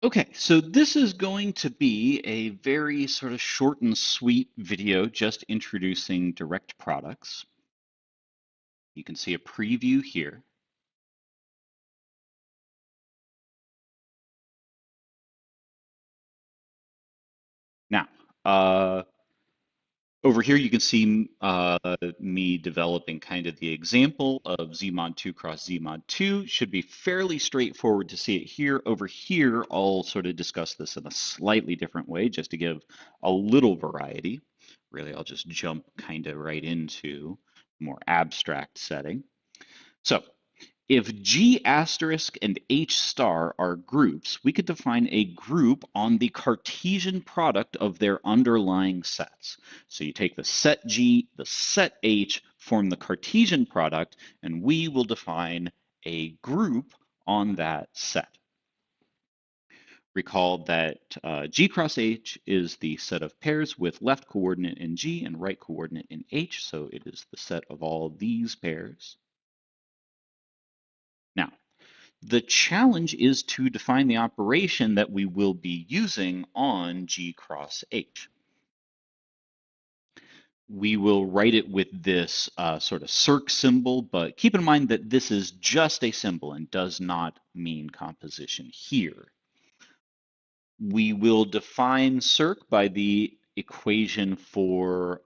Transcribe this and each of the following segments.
Okay, so this is going to be a very sort of short and sweet video just introducing direct products. You can see a preview here. Now, over here you can see me developing kind of the example of Zmod 2 cross Zmod 2. Should be fairly straightforward to see it here. Over here, I'll sort of discuss this in a slightly different way just to give a little variety. Really, I'll just jump kind of right into more abstract setting. So if G asterisk and H star are groups, we could define a group on the Cartesian product of their underlying sets. So you take the set G, the set H, form the Cartesian product, and we will define a group on that set. Recall that G cross H is the set of pairs with left coordinate in G and right coordinate in H, so it is the set of all these pairs. Now, the challenge is to define the operation that we will be using on G cross H. We will write it with this sort of circ symbol, but keep in mind that this is just a symbol and does not mean composition here. We will define circ by the equation for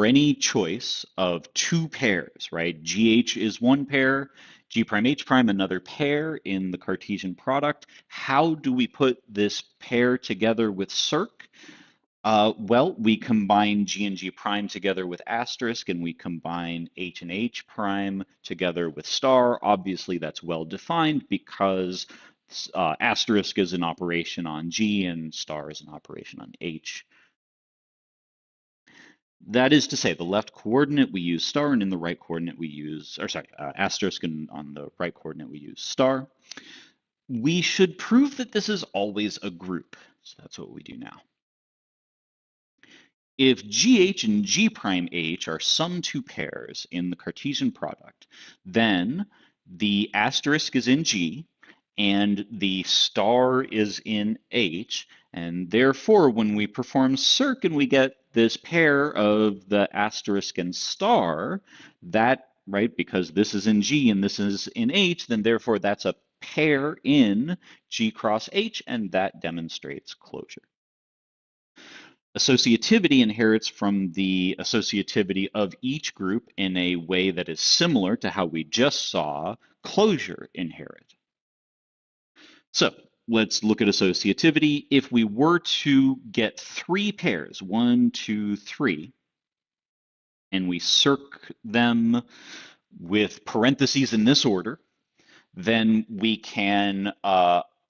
any choice of two pairs, right? GH is one pair, G prime H prime another pair in the Cartesian product. How do we put this pair together with circ? Well, we combine G and G prime together with asterisk, and we combine H and H prime together with star. Obviously, that's well defined because asterisk is an operation on G and star is an operation on H. That is to say, the left coordinate we use star, and in the right coordinate we use, or sorry, asterisk, and on the right coordinate we use star. We should prove that this is always a group. So that's what we do now. If GH and G prime H are some two pairs in the Cartesian product, then the asterisk is in G and the star is in H. And therefore, when we perform circ and we get this pair of the asterisk and star, that, right, because this is in G and this is in H, then therefore that's a pair in G cross H, and that demonstrates closure. Associativity inherits from the associativity of each group in a way that is similar to how we just saw closure inherit. So let's look at associativity. If we were to get three pairs, 1, 2, 3, and we circ them with parentheses in this order, then we can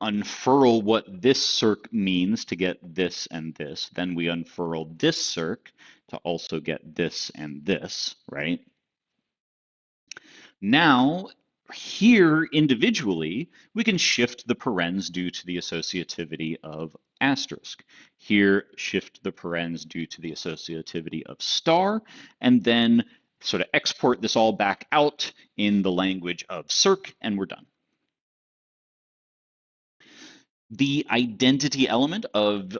unfurl what this circ means to get this and this. Then we unfurl this circ to also get this and this, right? Now, here individually, we can shift the parens due to the associativity of asterisk. Here, shift the parens due to the associativity of star, and then sort of export this all back out in the language of circ, and we're done. The identity element of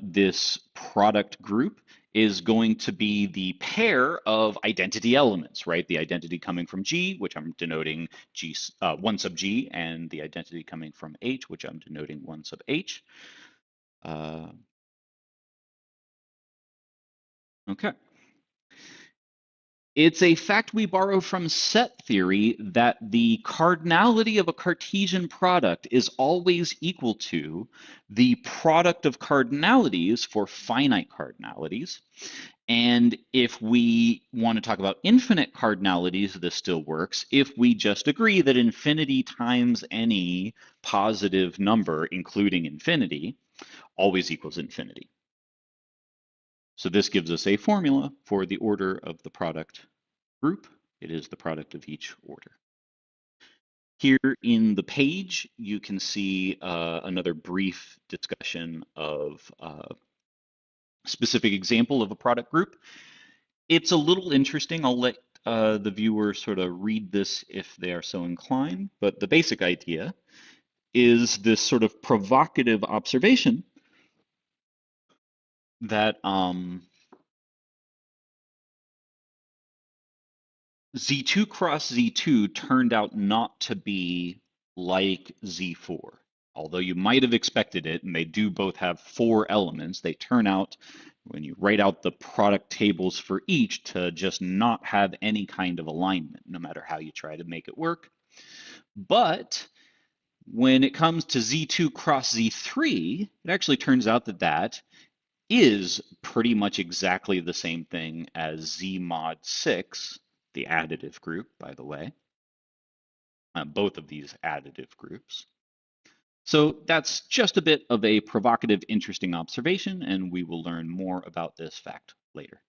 this product group is going to be the pair of identity elements, right? The identity coming from G, which I'm denoting G, 1 sub G, and the identity coming from H, which I'm denoting 1 sub H. Okay. It's a fact we borrow from set theory that the cardinality of a Cartesian product is always equal to the product of cardinalities for finite cardinalities. And if we want to talk about infinite cardinalities, this still works if we just agree that infinity times any positive number, including infinity, always equals infinity. So this gives us a formula for the order of the product group. It is the product of each order. Here in the page, you can see another brief discussion of a specific example of a product group. It's a little interesting. I'll let the viewer sort of read this if they are so inclined, but the basic idea is this sort of provocative observation that Z2 cross Z2 turned out not to be like Z4. Although you might have expected it, and they do both have 4 elements, they turn out, when you write out the product tables for each, to just not have any kind of alignment, no matter how you try to make it work. But when it comes to Z2 cross Z3, it actually turns out that that is pretty much exactly the same thing as Z mod 6, the additive group, by the way, both of these additive groups. So that's just a bit of a provocative, interesting observation, and we will learn more about this fact later.